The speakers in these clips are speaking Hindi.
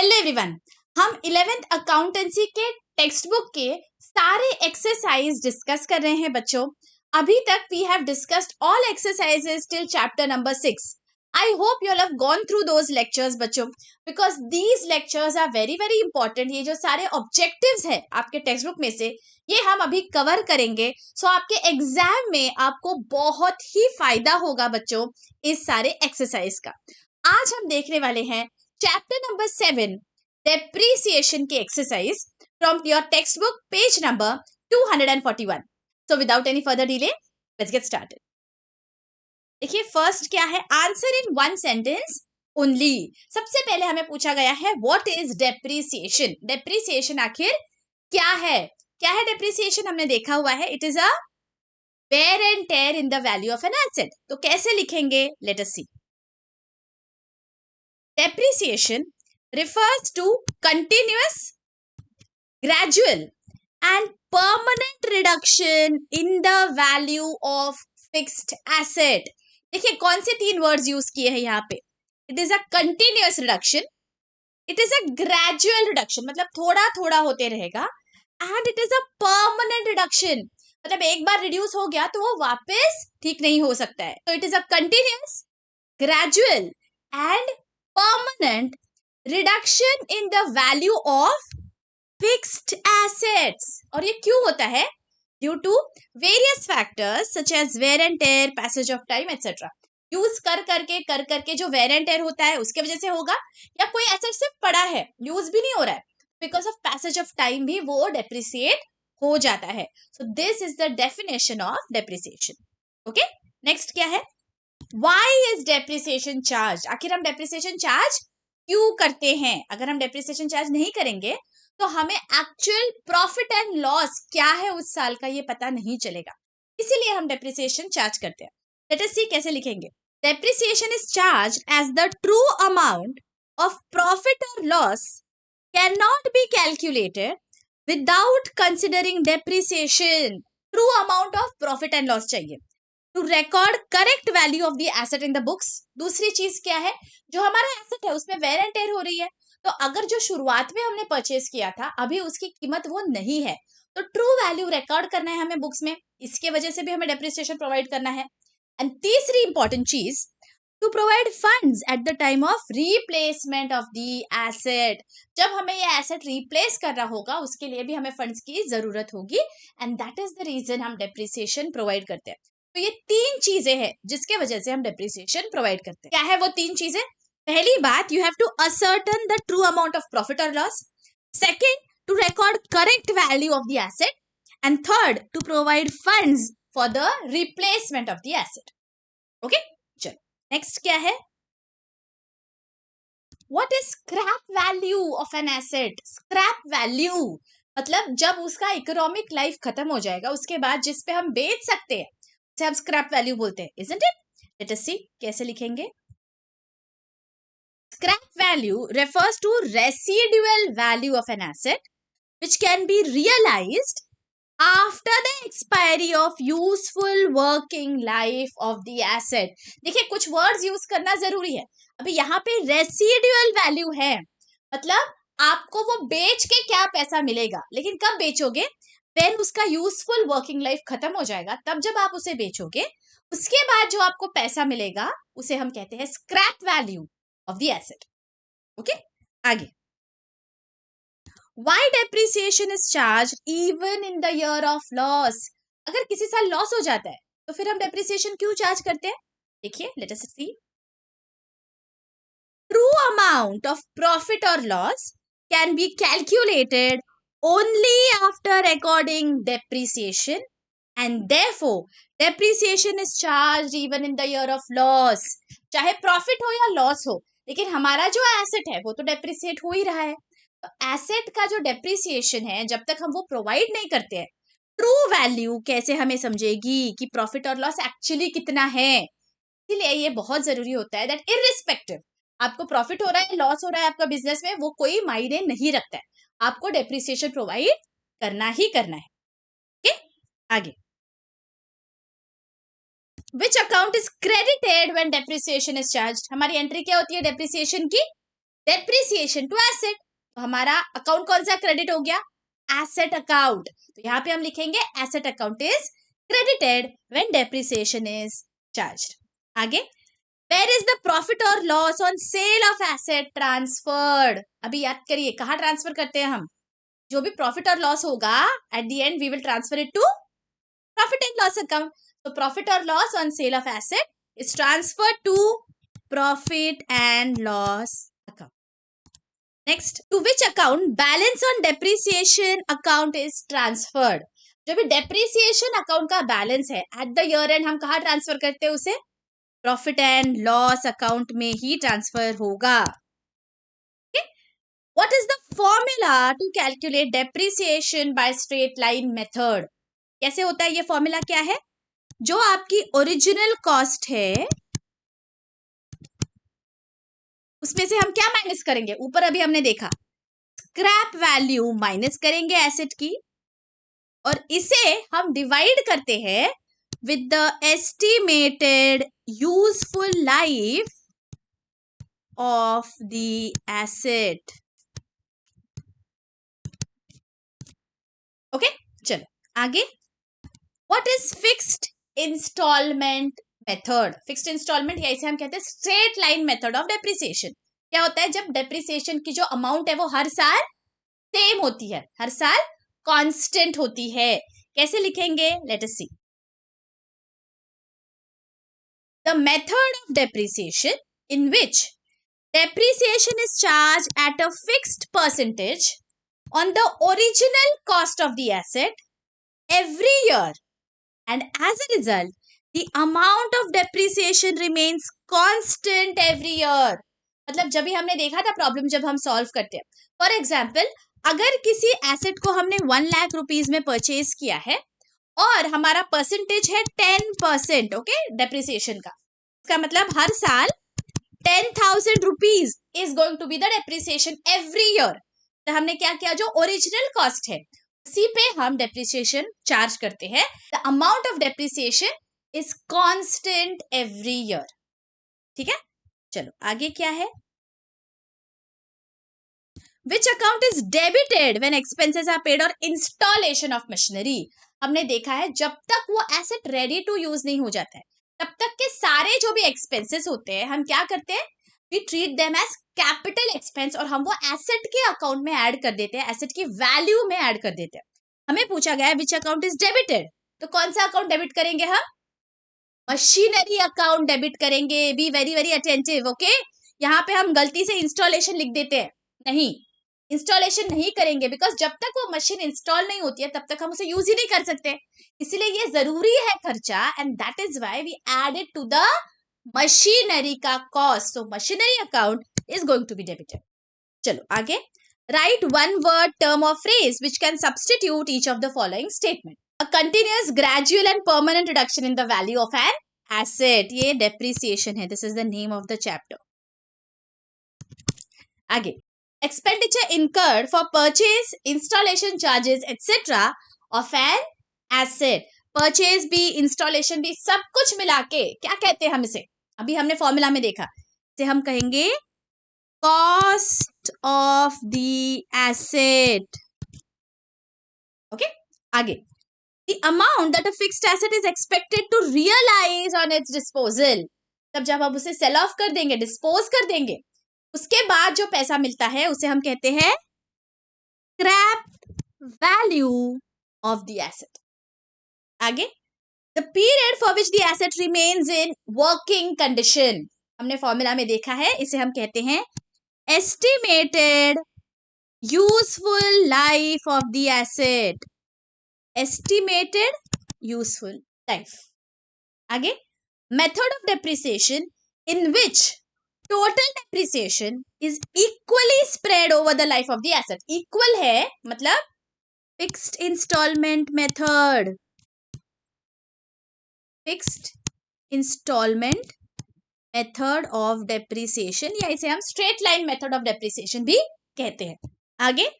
हेलो एवरीवन, हम 11th अकाउंटेंसी के टेक्स्ट बुक के सारे एक्सरसाइज डिस्कस कर रहे हैं बच्चों। अभी तक we have discussed all exercises till chapter number 6। I hope you all have gone through those lectures बच्चों, because these lectures are very very important. ये जो सारे ऑब्जेक्टिव्स है आपके टेक्स्ट बुक में से, ये हम अभी कवर करेंगे। सो आपके एग्जाम में आपको बहुत ही फायदा होगा बच्चों इस सारे एक्सरसाइज का। आज हम देखने वाले हैं चैप्टर नंबर 7 डेप्रिसिएशन की exercise from your text book page number 241। So without any further delay let's get started. देखिए फर्स्ट क्या है, answer in one sentence only. सबसे पहले हमें पूछा गया है व्हाट इज डेप्रिसिएशन। डेप्रिसिएशन आखिर क्या है? क्या है डेप्रिसिएशन? हमने देखा हुआ है it is a wear and tear in the value of an asset. तो कैसे लिखेंगे, let us see. Depreciation refers to continuous, gradual and permanent reduction in the value of fixed asset। देखिए कौन से तीन वर्ड्स यूज किए हैं यहाँ पे। It is a continuous reduction, it is a gradual reduction मतलब थोड़ा थोड़ा होते रहेगा, and it is a permanent reduction मतलब एक बार रिड्यूस हो गया तो वो वापस ठीक नहीं हो सकता है। तो it is a continuous, gradual and permanent reduction in the value of fixed assets। और ये क्यों होता है? Due to various factors such as wear and tear, passage of time etc। Use कर करके जो वेयर एंड टेयर होता है उसके वजह से होगा, या कोई एसेट सिर्फ पड़ा है यूज भी नहीं हो रहा है, because of passage of time भी वो डेप्रिसिएट हो जाता है। So this is the definition of depreciation. Okay, next क्या है, Why is depreciation charged? आखिर हम depreciation charge क्यों करते हैं? अगर हम depreciation charge नहीं करेंगे तो हमें actual profit and loss क्या है उस साल का ये पता नहीं चलेगा, इसीलिए हम depreciation charge करते हैं। Let us see कैसे लिखेंगे। Depreciation is charged as the true amount of profit or loss cannot be calculated without considering depreciation। True amount of profit and loss चाहिए to record correct value of the asset in the books. दूसरी चीज क्या है, जो हमारा एसेट है उसमें वेयर एंड टेयर हो रही है, तो अगर जो शुरुआत में हमने परचेज किया था अभी उसकी कीमत वो नहीं है, तो ट्रू वैल्यू रिकॉर्ड करना है हमें बुक्स में, इसके वजह से भी हमें डेप्रिसिएशन प्रोवाइड करना है। एंड तीसरी इंपॉर्टेंट चीज, to provide funds at the time of replacement of the asset. जब हमें ये एसेट रिप्लेस करना होगा उसके लिए भी हमें फंड्स की जरूरत होगी, and that is the reason हम डेप्रिसिएशन प्रोवाइड करते हैं। तो ये तीन चीजें हैं जिसके वजह से हम डेप्रिसिएशन प्रोवाइड करते हैं। क्या है वो तीन चीजें? पहली बात, you have to ascertain the true amount of profit और loss. Second, to record correct value of the asset. And third, to provide funds for the replacement of the asset. Okay, चलो नेक्स्ट क्या है, what is scrap value of an asset. Scrap value मतलब जब उसका इकोनॉमिक लाइफ खत्म हो जाएगा उसके बाद जिस पे हम बेच सकते हैं हम स्क्रैप वैल्यू बोलते हैं, isn't it? Let us see कैसे लिखेंगे। Scrap value refers to residual value of an asset which can be realized after the expiry of useful working life of the asset। देखिए कुछ वर्ड्स यूज करना जरूरी है। अभी यहाँ पे रेसिडुअल वैल्यू है मतलब आपको वो बेच के क्या पैसा मिलेगा, लेकिन कब बेचोगे, देन उसका यूजफुल वर्किंग लाइफ खत्म हो जाएगा, तब जब आप उसे बेचोगे उसके बाद जो आपको पैसा मिलेगा उसे हम कहते हैं scrap value of the asset. Okay, आगे, why depreciation is charge even in the year of loss. अगर किसी साल लॉस हो जाता है तो फिर हम डेप्रिसिएशन क्यों चार्ज करते हैं? देखिए let us see, true amount of profit और loss can be calculated only after recording depreciation, and therefore depreciation is charged even in the year of loss। चाहे प्रॉफिट हो या लॉस हो, लेकिन हमारा जो एसेट है वो तो डेप्रिसिएट हो ही रहा है। तो एसेट का जो डेप्रिसिएशन है जब तक हम वो प्रोवाइड नहीं करते हैं, ट्रू वैल्यू कैसे हमें समझेगी कि प्रॉफिट और लॉस एक्चुअली कितना है। इसलिए ये बहुत जरूरी होता है दैट इररिस्पेक्टिव आपको प्रॉफिट हो रहा है लॉस हो रहा है आपका बिजनेस में, वो कोई मायने नहीं रखता है, आपको डेप्रिसिएशन प्रोवाइड करना ही करना है। ओके, आगे, विच account is credited when depreciation is charged. हमारी एंट्री क्या होती है डेप्रिसिएशन की? डेप्रिसिएशन टू एसेट, तो हमारा अकाउंट कौन सा क्रेडिट हो गया, एसेट अकाउंट, तो यहाँ पे हम लिखेंगे asset account is credited when depreciation is charged. आगे, वेयर इज द प्रॉफिट और loss on sale of asset transferred, अभी याद करिए कहाँ ट्रांसफर करते हैं हम, जो भी प्रॉफिट और लॉस होगा at the end we will transfer it to profit and loss account, तो प्रॉफिट और loss on sale of asset is transferred to profit and loss account. Next, to which account balance on depreciation account is transferred, जो भी डेप्रिसिएशन अकाउंट का बैलेंस है एट द ईयर एंड हम कहाँ ट्रांसफर करते हैं उसे, प्रॉफिट एंड लॉस अकाउंट में ही ट्रांसफर होगा। What is the formula to calculate depreciation by straight line method? कैसे होता है ये फॉर्मूला, क्या है, जो आपकी ओरिजिनल कॉस्ट है उसमें से हम क्या माइनस करेंगे, ऊपर अभी हमने देखा स्क्रैप वैल्यू माइनस करेंगे एसेट की, और इसे हम डिवाइड करते हैं with the estimated useful life of the asset. Okay, चलो आगे, what is fixed instalment method, fixed instalment या इसे हम कहते हैं straight line method of depreciation. क्या होता है, जब डेप्रिसिएशन की जो अमाउंट है वो हर साल सेम होती है, हर साल कांस्टेंट होती है। कैसे लिखेंगे, let us see, the method of depreciation in which depreciation is charged at a fixed percentage on the original cost of the asset every year, and as a result the amount of depreciation remains constant every year। मतलब जब भी हमने देखा था प्रॉब्लम जब हम सॉल्व करते हैं, फॉर एग्जाम्पल अगर किसी एसेट को हमने 1 लाख रुपीज में परचेज किया है और हमारा परसेंटेज है 10%, ओके, डेप्रिसिएशन का, इसका मतलब हर साल 10,000 rupees is going to be the depreciation every year. तो हमने क्या किया, जो ओरिजिनल कॉस्ट है उसी पे हम डेप्रिसिएशन चार्ज करते हैं। The amount of depreciation is constant every year. ठीक है, चलो आगे क्या है, which account is debited when expenses are paid और इंस्टॉलेशन ऑफ मशीनरी। हमने देखा है जब तक वो एसेट रेडी टू यूज नहीं हो जाता है तब तक के सारे जो भी एक्सपेंसेस होते हैं हम क्या करते हैं, we treat them as capital expense और हम वो एसेट के अकाउंट में ऐड कर देते हैं, एसेट की वैल्यू में ऐड कर देते हैं। हमें पूछा गया है विच अकाउंट इज डेबिटेड, तो कौन सा अकाउंट डेबिट करेंगे हम, मशीनरी अकाउंट डेबिट करेंगे। Be very very attentive, okay. यहाँ पे हम गलती से इंस्टॉलेशन लिख देते हैं, नहीं, इंस्टॉलेशन नहीं करेंगे, बिकॉज जब तक वो मशीन इंस्टॉल नहीं होती है तब तक हम उसे यूज ही नहीं कर सकते, इसलिए ये जरूरी है खर्चा, and that is why we add it to the machinery का cost. So machinery account is going to be debited. चलो आगे, राइट वन वर्ड टर्म और phrase which can substitute each of the following statement. A continuous gradual and permanent reduction in the value of an asset, ये डेप्रिसिएशन है, this is the name of the chapter. आगे, expenditure incurred for purchase, installation charges etc. of an asset। Purchase भी, इंस्टॉलेशन भी, सब कुछ मिला के क्या कहते हैं हम इसे, अभी हमने फॉर्मूला में देखा, इसे हम कहेंगे cost of the asset. Okay, आगे, the amount that a fixed asset is expected to realise on its disposal. तब जब हम उसे सेल ऑफ कर देंगे, डिस्पोज कर देंगे, उसके बाद जो पैसा मिलता है उसे हम कहते हैं scrap value of the asset. आगे, the period for which the asset remains in working condition, हमने फॉर्मूला में देखा है, इसे हम कहते हैं estimated useful life of the asset, estimated useful life. आगे, method of depreciation in which total depreciation is equally spread over the life of the asset. Equal है मतलब fixed instalment method, fixed instalment method of depreciation, या इसे हम straight line method of depreciation भी कहते हैं। आगे,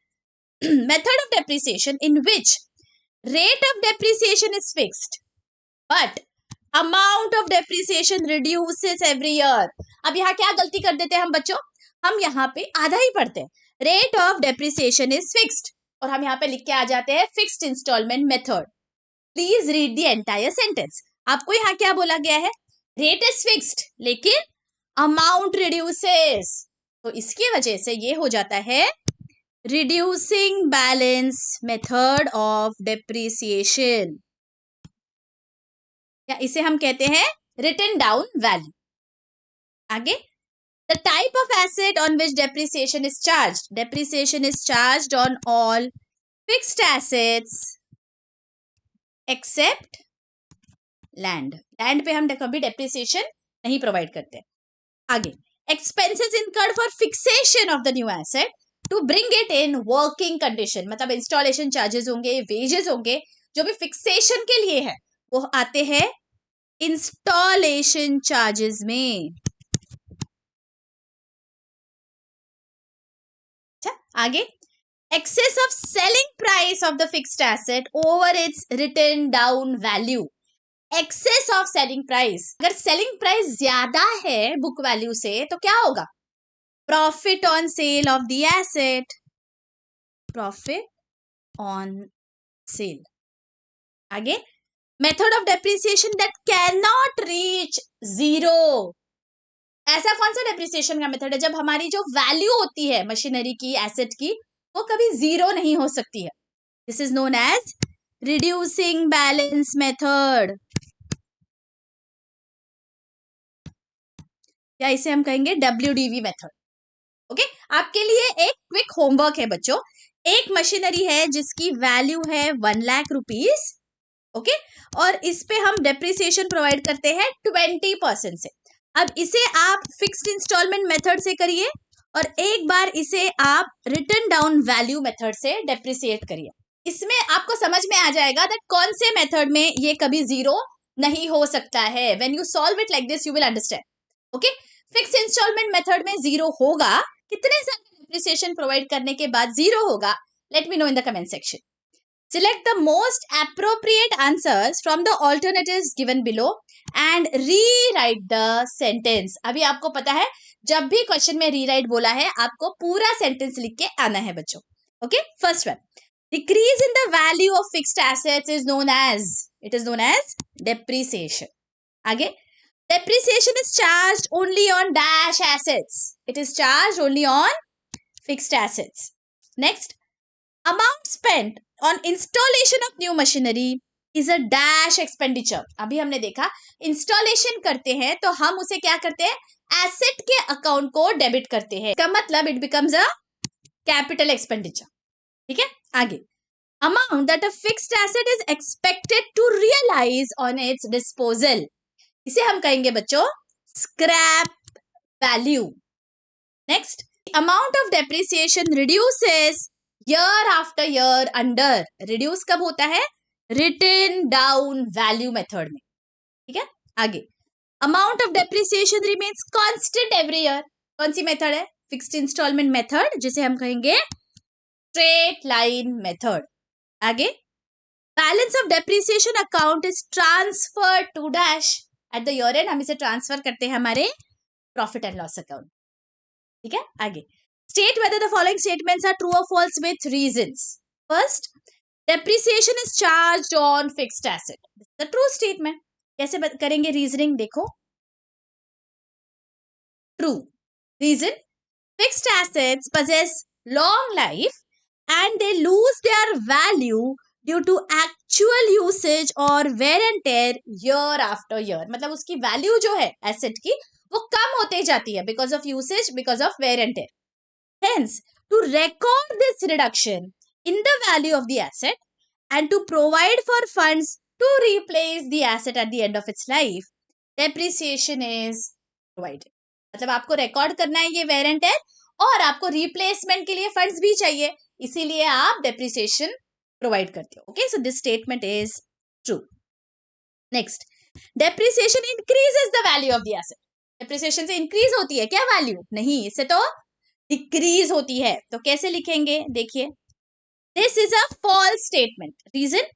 method of depreciation in which rate of depreciation is fixed but amount of depreciation reduces every year. अब यहाँ क्या गलती कर देते हैं हम बच्चों, हम यहाँ पे आधा ही पढ़ते हैं. Rate of depreciation is fixed और हम यहाँ पे लिख के आ जाते हैं fixed instalment method. Please read the entire sentence. आपको यहाँ क्या बोला गया है? रेट इज फिक्स्ड लेकिन अमाउंट रिड्यूसेस. तो इसकी वजह से ये हो जाता है reducing balance method of depreciation, या इसे हम कहते हैं रिटन डाउन वैल्यू. आगे, the type of asset on which depreciation is charged. Depreciation is charged on all fixed assets except land. Land पे हम कभी डेप्रिसिएशन नहीं प्रोवाइड करते. आगे, expenses incurred for fixation of the new asset to bring it in working condition. मतलब इंस्टॉलेशन चार्जेस होंगे, वेजेस होंगे, जो भी फिक्सेशन के लिए है वो आते हैं इंस्टॉलेशन चार्जेस में. अच्छा, आगे, excess of selling price of the fixed asset over its written down value. excess of selling price, अगर selling price ज्यादा है book value से तो क्या होगा? profit on sale of the asset. profit on sale. आगे, method of depreciation that cannot reach zero. ऐसा कौन सा डेप्रिसिएशन का मेथड है जब हमारी जो वैल्यू होती है मशीनरी की, एसेट की, वो कभी जीरो नहीं हो सकती है? This is known as reducing balance method, या इसे हम कहेंगे WDV मेथड. ओके, आपके लिए एक क्विक होमवर्क है बच्चों. एक मशीनरी है जिसकी वैल्यू है 1 लाख रुपीस. ओके, और इस पे हम डेप्रिसिएशन प्रोवाइड करते हैं 20% से. अब इसे आप फिक्स्ड इंस्टॉलमेंट मेथड से करिए और एक बार इसे आप रिटन डाउन वैल्यू मेथड से डेप्रिसिएट करिए. इसमें आपको समझ में आ जाएगा दैट कौन से मेथड में ये कभी जीरो नहीं हो सकता है. When you solve it like this you will understand. Okay, fixed instalment method में जीरो होगा. कितने साल का डेप्रिसिएशन प्रोवाइड करने के बाद जीरो होगा? Let me know in the comment section. Select the most appropriate answers from the alternatives given below and rewrite the sentence. अभी आपको पता है जब भी क्वेश्चन में रीराइट बोला है आपको पूरा सेंटेंस लिख के आना है बच्चों. Okay, first one, decrease in the value of fixed assets is known as depreciation. आगे, depreciation is charged only on dash assets. It is charged only on fixed assets. Next, amount spent on installation of new machinery is a dash expenditure. अभी हमने देखा इंस्टॉलेशन करते हैं तो हम उसे क्या करते हैं? एसेट के अकाउंट को डेबिट करते हैं. इसका मतलब it becomes a capital expenditure. ठीक है, आगे, amount that a fixed asset is expected to realise on its disposal. इसे हम कहेंगे बच्चों scrap value. Next, amount of depreciation reduces year after year under. Reduce कब होता है? रिटन डाउन वैल्यू मेथड में. ठीक है, आगे, amount of depreciation remains constant every year. कौन सी मेथड है? फिक्स्ड इंस्टॉलमेंट मेथड, जिसे हम कहेंगे स्ट्रेट लाइन मेथड. आगे, balance of depreciation account is transfer to dash. At the year end हम इसे ट्रांसफर करते हैं हमारे प्रॉफिट एंड लॉस अकाउंट. ठीक है, आगे, state whether the following statements are true or false with reasons. First, depreciation is charged on fixed asset. This is the true statement. कैसे करेंगे रीजनिंग? देखो, true. Reason, fixed assets possess long life and they lose their value due to actual usage or wear and tear year after year. मतलब उसकी वैल्यू जो है एसेट की वो कम होते जाती है because of usage, because of wear and tear. Hence, to record this reduction in the value of the asset and to provide for funds to replace the asset at the end of its life, depreciation is provided. मतलब आपको रिकॉर्ड करना है ये वेयर एंड टेयर और आपको रिप्लेसमेंट के लिए फंड्स भी चाहिए, इसीलिए आप डेप्रिसिएशन प्रोवाइड करते हो. Okay, so this statement is true. Next, depreciation increases the value of the asset. Depreciation से इंक्रीज होती है क्या वैल्यू? नहीं, इससे तो डिक्रीज होती है. तो कैसे लिखेंगे? देखिए, this is a false statement. Reason,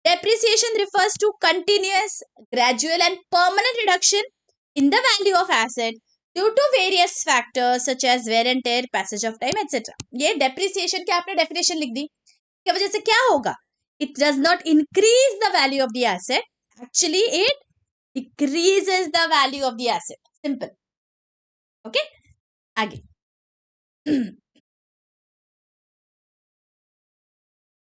depreciation refers to continuous, gradual and permanent reduction in the value of asset due to various factors such as wear and tear, passage of time etcetera. ये डेप्रिसिएशन की आपने डेफिनेशन लिख दी, की वजह से क्या होगा, it does not increase the value of the asset, actually it decreases the value of the asset, simple. Okay, आगे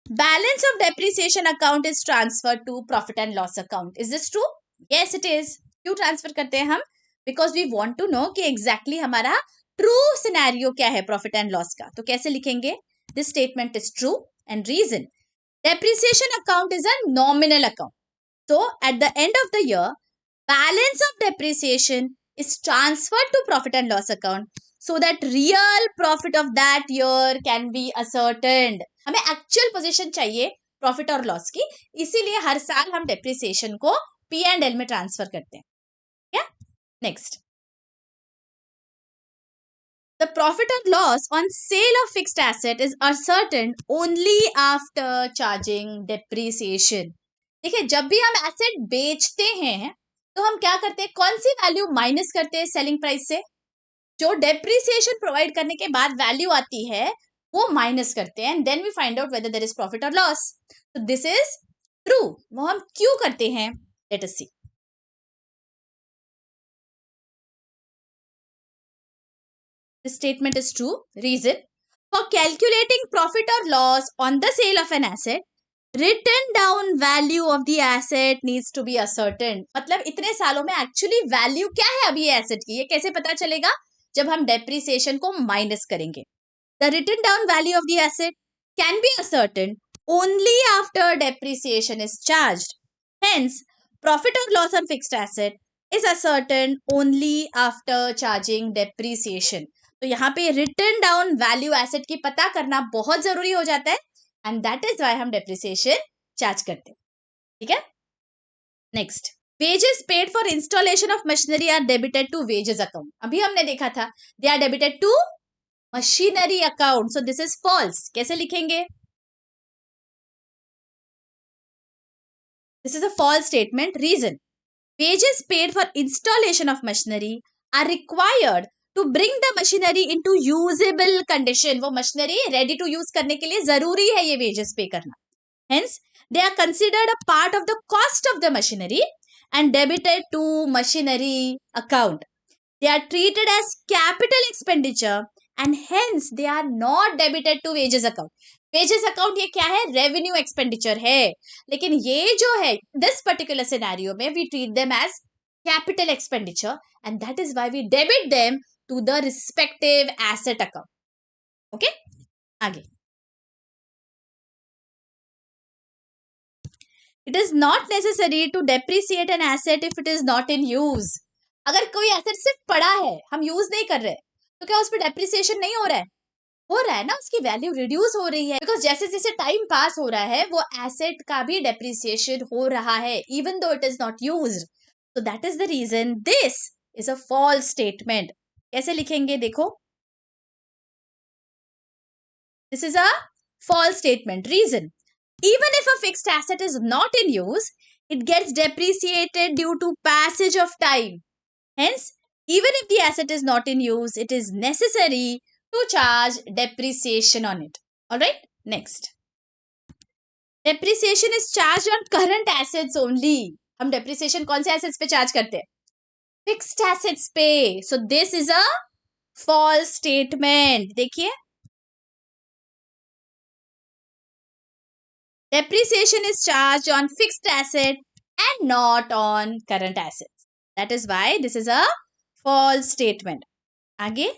balance of depreciation account is transferred to profit and loss account. Is this true? Yes, it is. क्यों ट्रांसफर करते हैं हम? Because we want to know कि exactly हमारा true scenario क्या है profit and loss का. तो कैसे लिखेंगे? This statement is true and reason. Depreciation account is a nominal account. So at the end of the year, balance of depreciation is transferred to profit and loss account so that real profit of that year can be ascertained. हमें एक्चुअल पोजीशन चाहिए प्रॉफिट और लॉस की, इसीलिए हर साल हम डेप्रिसिएशन को P&L में ट्रांसफर करते हैं। क्या नेक्स्ट, द प्रॉफिट और loss on sale of fixed asset is ascertain only after charging depreciation. देखिए, जब भी हम एसेट बेचते हैं तो हम क्या करते हैं, कौन सी वैल्यू माइनस करते हैं सेलिंग प्राइस से? जो डेप्रिसिएशन प्रोवाइड करने के बाद वैल्यू आती है वो माइनस करते हैं, and then we find out whether there is profit और लॉस। तो दिस इज ट्रू। वो हम क्यों करते हैं, let us see. This statement is true. Reason, for calculating profit और loss on the sale of an asset, written down value of the asset needs to be ascertained। मतलब इतने सालों में एक्चुअली वैल्यू क्या है अभी ये एसेट की, ये कैसे पता चलेगा? जब हम डेप्रिसिएशन को माइनस करेंगे। The written down value of the asset can be ascertained only after depreciation is charged. Hence, profit or loss on fixed asset is ascertained only after charging depreciation. तो यहाँ पे written down value asset की पता करना बहुत जरूरी हो जाता है, एंड दैट इज वाई हम डेप्रिसिएशन चार्ज करते हैं। ठीक है, next, wages paid for installation of machinery are debited to wages account। अभी हमने देखा था they are debited to machinery account, so this is false। कैसे लिखेंगे? This is a false statement। Reason, wages paid for installation of machinery are required to bring the machinery into usable condition। वो मशीनरी रेडी टू यूज करने के लिए जरूरी है ये wages पे करना। Hence, they are considered a part of the cost of the machinery and debited to machinery account। They are treated as capital expenditure and hence they are not debited to wages account। wages account ये क्या है? revenue expenditure है, लेकिन ये जो है this particular scenario में we treat them as capital expenditure and that is why we debit them to the respective asset account। okay, आगे, it is not necessary to depreciate an asset if it is not in use। अगर कोई एसेट सिर्फ पड़ा है, हम यूज नहीं कर रहे, तो क्या उस पर डेप्रिसिएशन नहीं हो रहा है? हो रहा है ना, उसकी वैल्यू रिड्यूस हो रही है, बिकॉज जैसे जैसे टाइम पास हो रहा है वो एसेट का भी डेप्रिसिएशन हो रहा है even though it is not used. So that is the reason this is a false statement. कैसे लिखेंगे देखो, this is a false statement. Reason, even if a fixed asset is not in use, it gets depreciated due to passage of time। Hence, even if the asset is not in use, it is necessary to charge depreciation on it। Alright, next. Depreciation is charged on current assets only। हम depreciation कौन से assets पे charge करते हैं? Fixed assets पे। So this is a false statement। देखिए, depreciation is charged on fixed asset and not on current assets। That is why this is a false statement। आगे,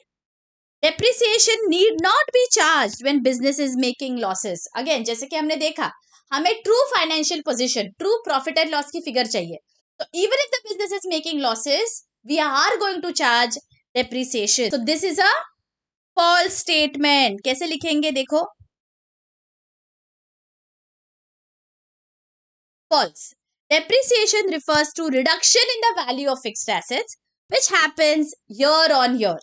depreciation need not be charged when business is making losses। Again, जैसे कि हमने देखा, हमें true financial position, true profit and loss की figure चाहिए। So even if the business is making losses, we are going to charge depreciation। So this is a false statement। कैसे लिखेंगे देखो, false। Depreciation refers to reduction in the value of fixed assets which happens year on year।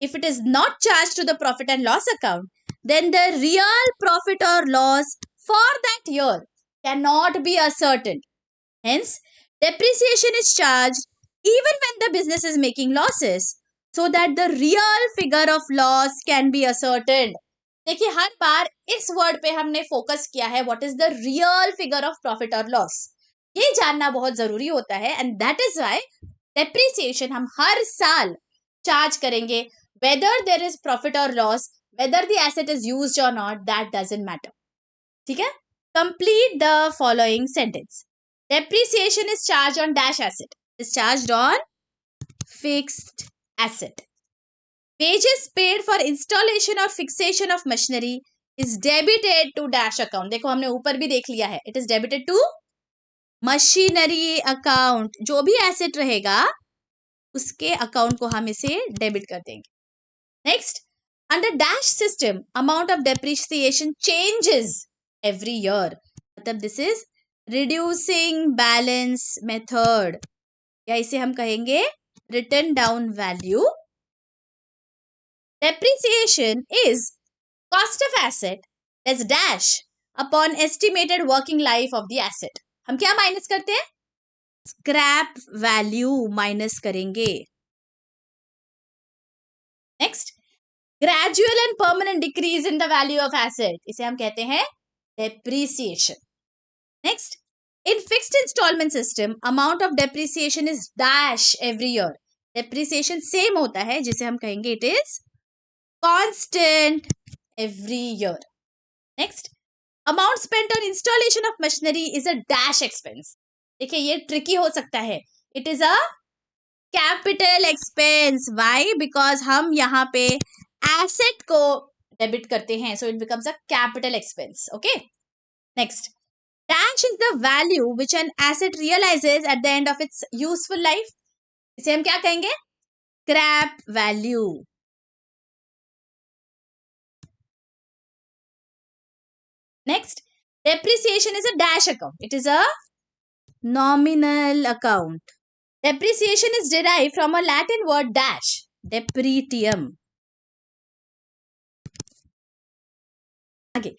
If it is not charged to the profit and loss account, then the real profit or loss for that year cannot be ascertained। Hence, depreciation is charged even when the business is making losses so that the real figure of loss can be ascertained. देखिए हर बार इस वर्ड पे हमने फोकस किया है, what is the real figure of profit और लॉस, ये जानना बहुत जरूरी होता है. And that is why depreciation हम हर साल चार्ज करेंगे, वेदर देयर इज प्रॉफिट और loss, whether the asset is used और नॉट, दैट डजंट मैटर. ठीक है. Complete the following sentence. Depreciation is charge on dash asset, is charge on fixed asset. Wages paid for installation or fixation of machinery is debited to dash account. देखो हमने ऊपर भी देख लिया है, it is debited to machinery account. जो भी एसेट रहेगा उसके अकाउंट को हम इसे डेबिट कर देंगे. Next, under dash system amount of depreciation changes every year. मतलब this is reducing balance method, या इसे हम कहेंगे written down value. Depreciation is cost of asset less dash upon estimated working life of the asset. हम क्या माइनस करते हैं? स्क्रैप वैल्यू माइनस करेंगे. Next, gradual and permanent decrease in the value of asset, इसे हम कहते हैं depreciation. Next, in fixed installment system amount of depreciation is dash every year. depreciation same होता है, जिसे हम कहेंगे it is constant every year. next, amount spent on installation of machinery is a dash expense. देखिए ये tricky हो सकता है, it is a capital expense. why? because हम यहाँ पे asset को debit करते हैं, so it becomes a capital expense. okay. next, dash is the value which an asset realizes at the end of its useful life. इसे हम क्या कहेंगे? scrap value. next, depreciation is a dash account. it is a nominal account. depreciation is derived from a Latin word dash, depretium. okay.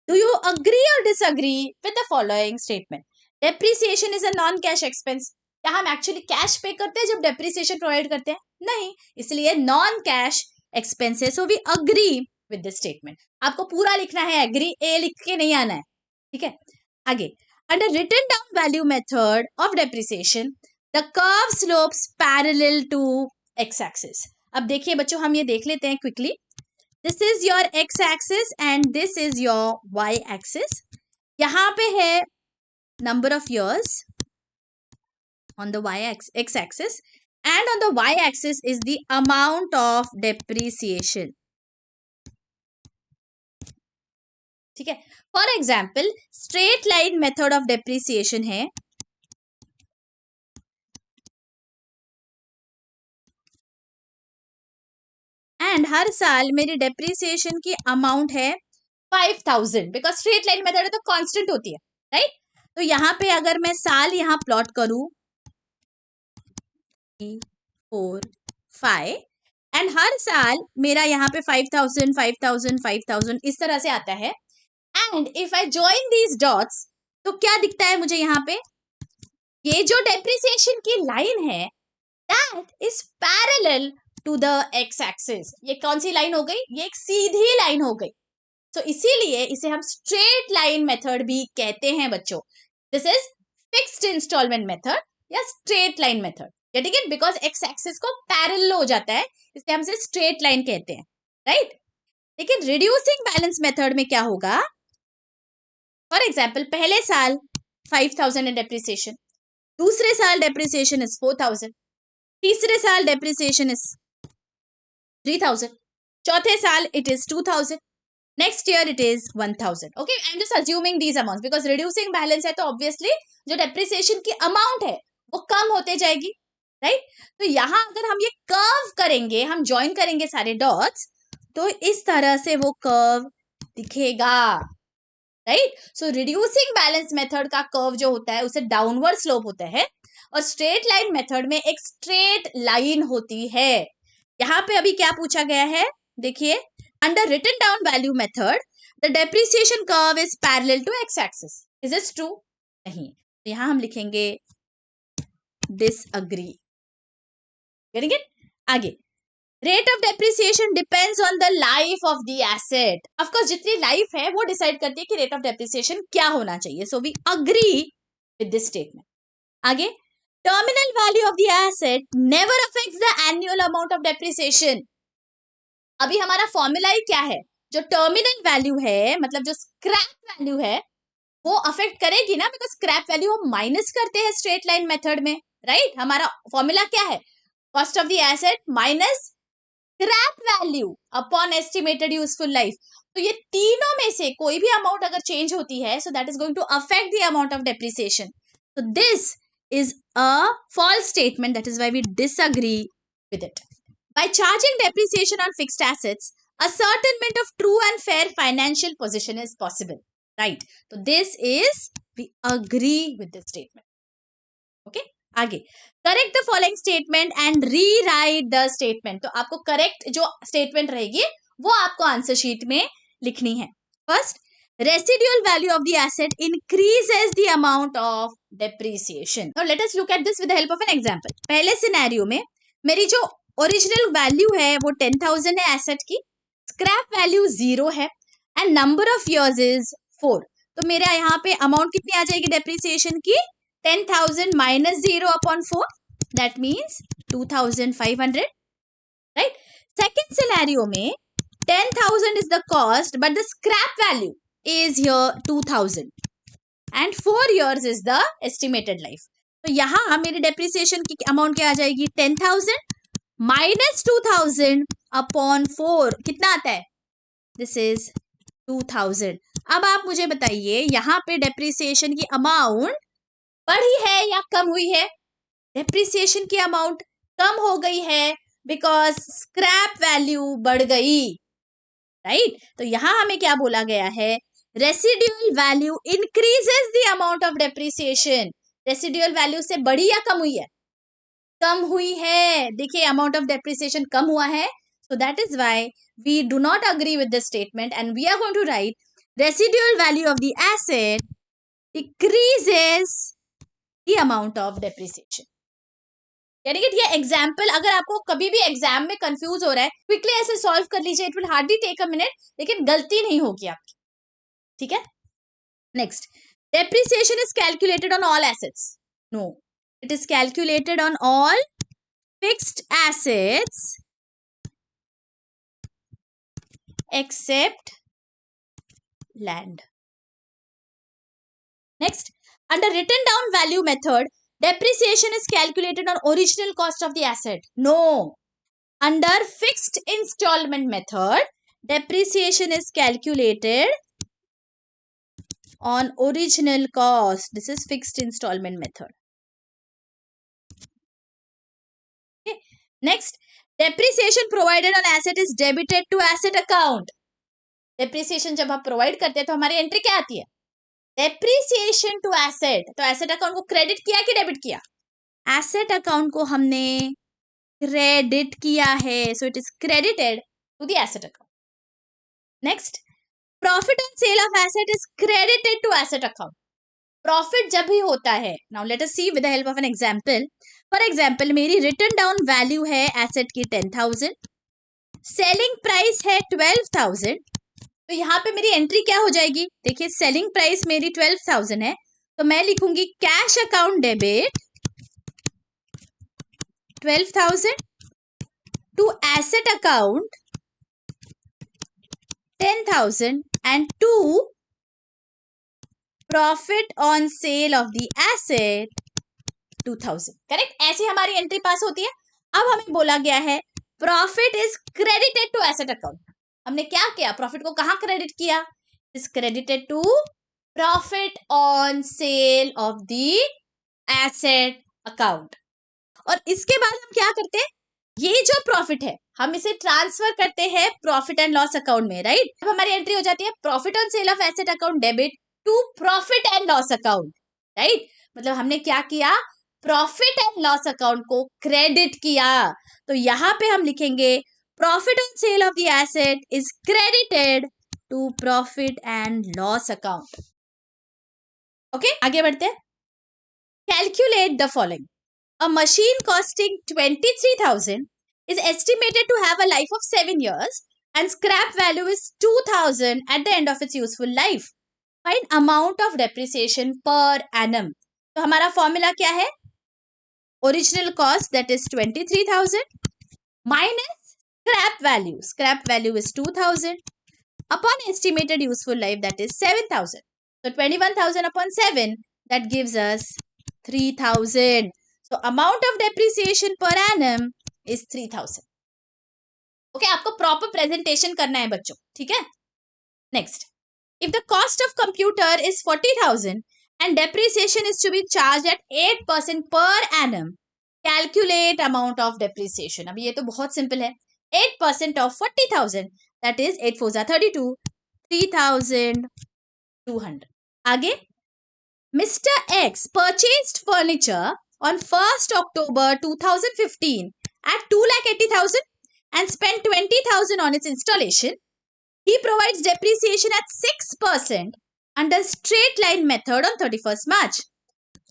Do you agree or disagree with the following statement? Depreciation is a non-cash expense. क्या हम एक्चुअली कैश पे करते हैं जब डेप्रिसिएशन प्रोवाइड करते हैं? नहीं, इसलिए नॉन कैश एक्सपेंस है. So we agree with this statement. आपको पूरा लिखना है एग्री, ए लिख के नहीं आना है. ठीक है. आगे, under written down value method of depreciation the curve slopes parallel to x axis. अब देखिए बच्चों, हम ये देख लेते हैं quickly. This is your x axis and this is your y axis. यहाँ पे है number of years on the x axis and on the y axis is the amount of depreciation. ठीक है. For example, straight line method of depreciation है. एंड हर साल मेरी डेप्रिसिएशन की अमाउंट है 5000, बिकॉज स्ट्रेट लाइन मेथड है तो कांस्टेंट होती है, राइट. तो यहाँ पे अगर मैं साल यहाँ प्लॉट करूं 3, 4, 5 एंड हर साल मेरा यहाँ पे 5000 5000 5000 इस तरह से आता है. And if I join these dots तो क्या दिखता है मुझे यहाँ पे? ये जो डेप्रिसिएशन की लाइन है that is parallel to the X axis. ये कौन सी लाइन हो गई? ये एक सीधी लाइन हो गई. तो इसीलिए इसे हम स्ट्रेट लाइन मेथड भी कहते हैं बच्चों. This is fixed instalment method या straight line method. Getting it? Because x axis को पैरेलल हो जाता है, इसलिए हम इसे स्ट्रेट लाइन कहते हैं, राइट. लेकिन रिड्यूसिंग बैलेंस मेथड में क्या होगा? फॉर एग्जाम्पल, पहले साल 5000 इन डेप्रिसिएशन, दूसरे साल डेप्रिसिएशन इज 4000, तीसरे साल डेप्रिसिएशन इज 3000, चौथे साल it is 2000, next year it is 1000. Okay, I am just assuming these amounts because reducing balance है तो ऑब्वियसली जो डेप्रिसिएशन की अमाउंट है वो कम होते जाएगी, राइट. तो यहां अगर हम ये कर्व करेंगे, हम ज्वाइन करेंगे सारे डॉट्स, तो इस तरह से वो कर्व दिखेगा, राइट. सो रिड्यूसिंग बैलेंस मेथड का कर्व जो होता है उसे डाउनवर्ड स्लोप होता है और स्ट्रेट लाइन मेथड में एक स्ट्रेट लाइन होती है. यहाँ पे अभी क्या पूछा गया है? देखिए, under written down value method the depreciation curve is parallel to x axis. Is it true? नहीं. तो यहाँ हम लिखेंगे डिसअग्री. Getting it? आगे, rate of depreciation depends on the life of the asset. Of course जितनी लाइफ है वो डिसाइड करती है कि रेट ऑफ डेप्रिसिएशन क्या होना चाहिए. So we agree with this statement. आगे, terminal value of the asset never affects the annual amount of depreciation. अभी हमारा फॉर्मूला ही क्या है, जो टर्मिनल वैल्यू है मतलब जो स्क्रैप वैल्यू है वो अफेक्ट करेगी ना, बिकॉज स्क्रैप वैल्यू हम माइनस करते हैं स्ट्रेट लाइन मेथड में, राइट. हमारा फॉर्मूला क्या है, cost of the asset minus scrap value upon estimated useful life. तो ये तीनों में से कोई भी अमाउंट अगर चेंज होती है, so that is going to affect the amount of depreciation. So this is a false statement. That is why we disagree with it. By charging depreciation on fixed assets, ascertainment of true and fair financial position is possible. Right. So this is, we agree with this statement. Okay. आगे, correct the following statement and rewrite the statement. तो आपको correct जो statement रहेगी वो आपको आंसर शीट में लिखनी है. First, residual value of the asset increases the amount of depreciation. Now let us look at this with the help of an example. पहले सिनेरियो में मेरी जो ओरिजिनल वैल्यू है वो 10,000 है एसेट की, स्क्रैप वैल्यू 0 है and number of years is 4. तो मेरा यहाँ पे अमाउंट कितनी आ जाएगी डेप्रिसिएशन की, 10,000 minus 0 upon 4, that means 2,500, right. Second scenario में 10,000 is the cost but the scrap value is here 2,000 and 4 years is the estimated life. तो यहाँ मेरी डेप्रिसिएशन की अमाउंट क्या आ जाएगी, 10,000 माइनस 2,000 अपॉन 4 कितना आता है, दिस इज 2,000. अब आप मुझे बताइए यहाँ पे डेप्रिसिएशन की अमाउंट बढ़ी है या कम हुई है. डेप्रिसिएशन की अमाउंट कम हो गई है बिकॉज स्क्रैप वैल्यू बढ़ गई, राइट. तो यहां हमें क्या बोला गया है, residual value increases the amount of depreciation. Residual value से बढ़ी या कम हुई है, कम हुई है. देखिए अमाउंट ऑफ डेप्रिसिएशन कम हुआ है. So that is why we do not agree with this statement and we are going to write residual value of the asset decreases the amount of depreciation. यानी कि ये एग्जाम्पल अगर आपको कभी भी एग्जाम में कंफ्यूज हो रहा है, क्विकली ऐसे सॉल्व कर लीजिए. It will hardly take a minute, लेकिन गलती नहीं होगी आपकी, ठीक है. Next, depreciation is calculated on all assets. No, it is calculated on all fixed assets except land. Next, under written down value method depreciation is calculated on original cost of the asset. No. Under fixed installment method, depreciation is calculated on original cost. This is fixed installment method. Okay. Next, depreciation provided on asset is debited to asset account. Depreciation जब आप provide करते हैं तो हमारी एंट्री क्या आती है, डेप्रिसिएशन टू एसेट. तो एसेट अकाउंट को क्रेडिट किया कि डेबिट किया, एसेट अकाउंट को हमने क्रेडिट किया है. So it is credited to the asset account. Next, profit on sale of asset is credited to asset account. Profit जब भी होता है, now let us see with the help of an example. For example मेरी रिटन डाउन वैल्यू है एसेट की 10,000, सेलिंग प्राइस है 12,000. तो यहाँ पे मेरी एंट्री क्या हो जाएगी, देखिए सेलिंग प्राइस मेरी 12,000 है, तो मैं लिखूंगी cash account debit 12,000 to asset account 10,000 and to profit on sale of the asset 2,000. Correct, ऐसी हमारी एंट्री पास होती है. अब हमें बोला गया है profit is credited to asset account. हमने क्या किया, प्रॉफिट को कहां क्रेडिट किया, is credited to profit on sale of the asset account. और इसके बाद हम क्या करते हैं, ये जो प्रॉफिट है हम इसे ट्रांसफर करते हैं प्रॉफिट एंड लॉस अकाउंट में, राइट. अब हमारी एंट्री हो जाती है profit on sale of asset account debit to profit and loss account, right. मतलब हमने क्या किया, प्रॉफिट एंड लॉस अकाउंट को क्रेडिट किया. तो यहां पे हम लिखेंगे profit on sale of the asset is credited to profit and loss account. Okay, आगे बढ़ते हैं. Calculate the following. A machine costing 23,000 is estimated to have a life of 7 years and scrap value is 2000 at the end of its useful life. Find amount of depreciation per annum. तो हमारा फॉर्मूला क्या है? Original cost, that is 23,000, minus scrap value. Scrap value is 2000 upon estimated useful life, that is 7,000. So 21,000 upon 7, that gives us 3,000. So amount of depreciation per annum is 3,000. Okay, आपको proper presentation करना है बच्चों, ठीक है? Next, if the cost of computer is 40,000 and depreciation is to be charged at 8% per annum, calculate amount of depreciation. अभी ये तो बहुत simple है. 8% of 40,000, that is 8 4 32, 3,200. आगे, Mr. X purchased furniture on 1st October 2015 at 2,80,000 and spent 20,000 on its installation. He provides depreciation at 6% under straight line method on 31st March.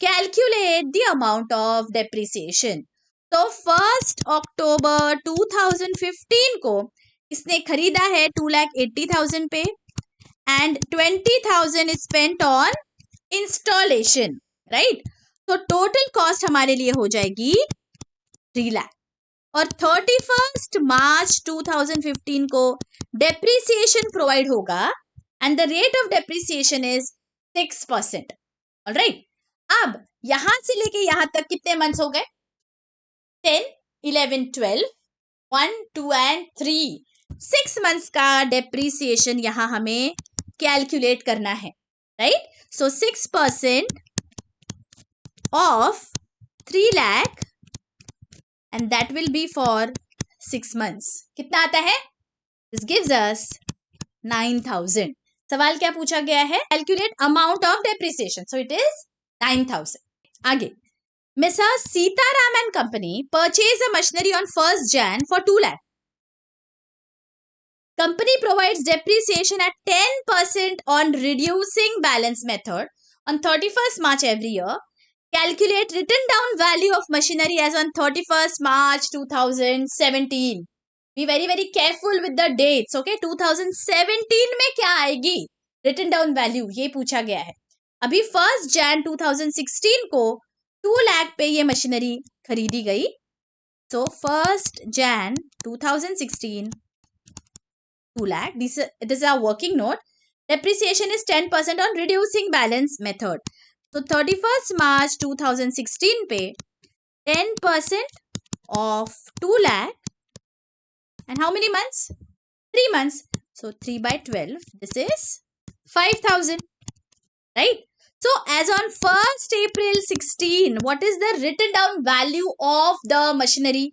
Calculate the amount of depreciation. तो 1st October 2015 को इसने खरीदा है 2,80,000 पे and 20,000 is spent on installation, right? तो total cost हमारे लिए हो जाएगी 3 लाख और 31st March 2015 को depreciation provide होगा and the rate of depreciation is 6%. Alright? अब यहां से लेके यहां तक कितने मंथ्स हो गए? 10, 11, 12, 1, 2 and 3. 6 मंथ्स का depreciation यहां हमें कैलकुलेट करना है, right? So 6% of 3 lakh and that will be for 6 months. कितना आता है? This gives us 9,000. सवाल क्या पूछा गया है? Calculate amount of depreciation. So it is 9,000. आगे, Mr. Sitaram and Company purchase a machinery on 1st Jan for 2 lakh. Company provides depreciation at 10% on reducing balance method on 31st March every year. Calculate written down value of machinery as on 31st March 2017. Be very very careful with the dates. Okay, 2017 में क्या आएगी? Written down value ये पूछा गया है. अभी 1st Jan 2016 को 2 लाख पे ये मशीनरी खरीदी गई. So 1st Jan 2016 2 lakh. This is our working note. Depreciation is 10% on reducing balance method. So 31st March 2016 पे 10% of 2 lakh and how many months? 3 months. So 3 by 12. This is 5,000. Right? So as on 1st April 16, what is the written down value of the machinery?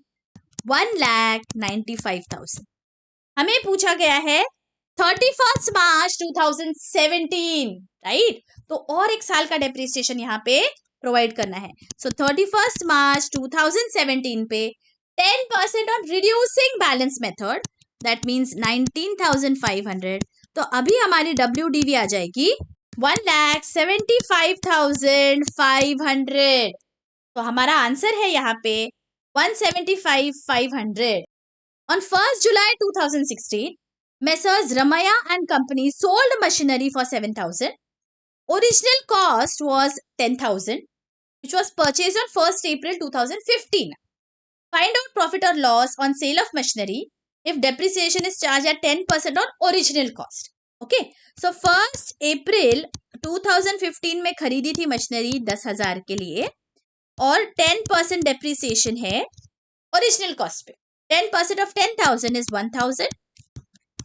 1,95,000. हमें पूछा गया है 31st March 2017, राइट? तो और एक साल का डेप्रिसिएशन यहाँ पे प्रोवाइड करना है. सो 31st March 2017 पे 10% on reducing balance method, that means 19,500. तो अभी हमारी WDV आ जाएगी 1,75,500. तो हमारा आंसर है यहाँ पे 175,500. On 1st July 2016, Messrs. Ramaya and Company sold machinery for 7,000. Original cost was 10,000, which was purchased on 1st April 2015. Find out profit or loss on sale of machinery if depreciation is charged at 10% on original cost. Okay, so 1st April 2015 में खरीदी थी मशीनरी 10,000 के लिए और 10% depreciation है original cost पे. 10% of 10,000 is 1,000.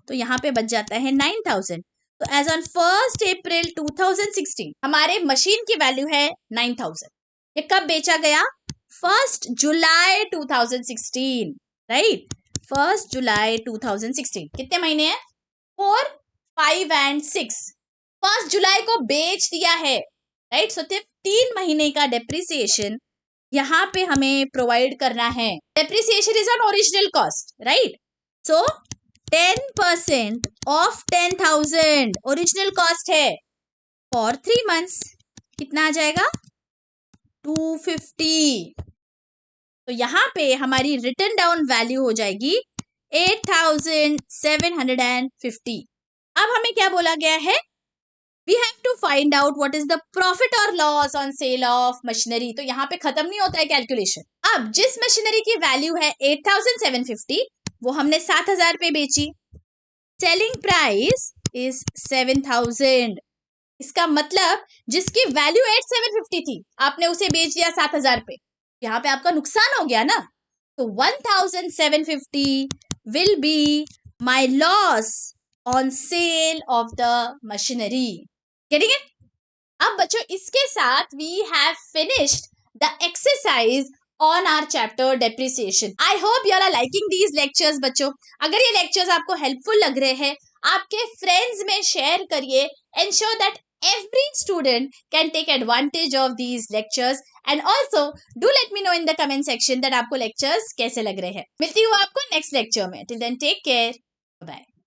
तो यहाँ पे बच जाता है 9,000. तो एज ऑन 1st April 2016 हमारे मशीन की वैल्यू है 9,000. ये कब बेचा गया? 1st July 2016, right? 1st July 2016. कितने महीने हैं? 4, 5 and 6. 1st July को बेच दिया है, राइट? सो 3 महीने का डेप्रिसिएशन यहाँ पे हमें प्रोवाइड करना है. Depreciation is on original cost, right? So 10% of 10,000 original cost है फॉर 3 मंथ्स. कितना आ जाएगा? 250. तो यहाँ पे हमारी रिटन डाउन वैल्यू हो जाएगी 8750। अब हमें क्या बोला गया है, we have to find out what is the profit और loss on sale of machinery. तो यहाँ पे खत्म नहीं होता है कैलकुलेशन। अब जिस मशीनरी की वैल्यू है 8750, वो हमने 7000 पे बेची, सेलिंग प्राइस इज 7000। इसका मतलब जिसकी वैल्यू 8750 थी, आपने उसे बेच दिया 7000 पे, यहाँ पे आपका नुकसान हो गया ना। तो 1750 will be my loss on sale of the machinery. Getting it? अब बच्चों इसके साथ we have finished the exercise on our chapter depreciation. I hope you are liking these lectures बच्चों। अगर ये लेक्चर्स आपको हेल्पफुल लग रहे हैं, आपके फ्रेंड्स में शेयर करिए। Ensure that every student can take advantage of these lectures, and also do let me know in the comment section that आपको lectures कैसे लग रहे हैं। मिलती हूँ आपको next lecture में। Till then take care, bye.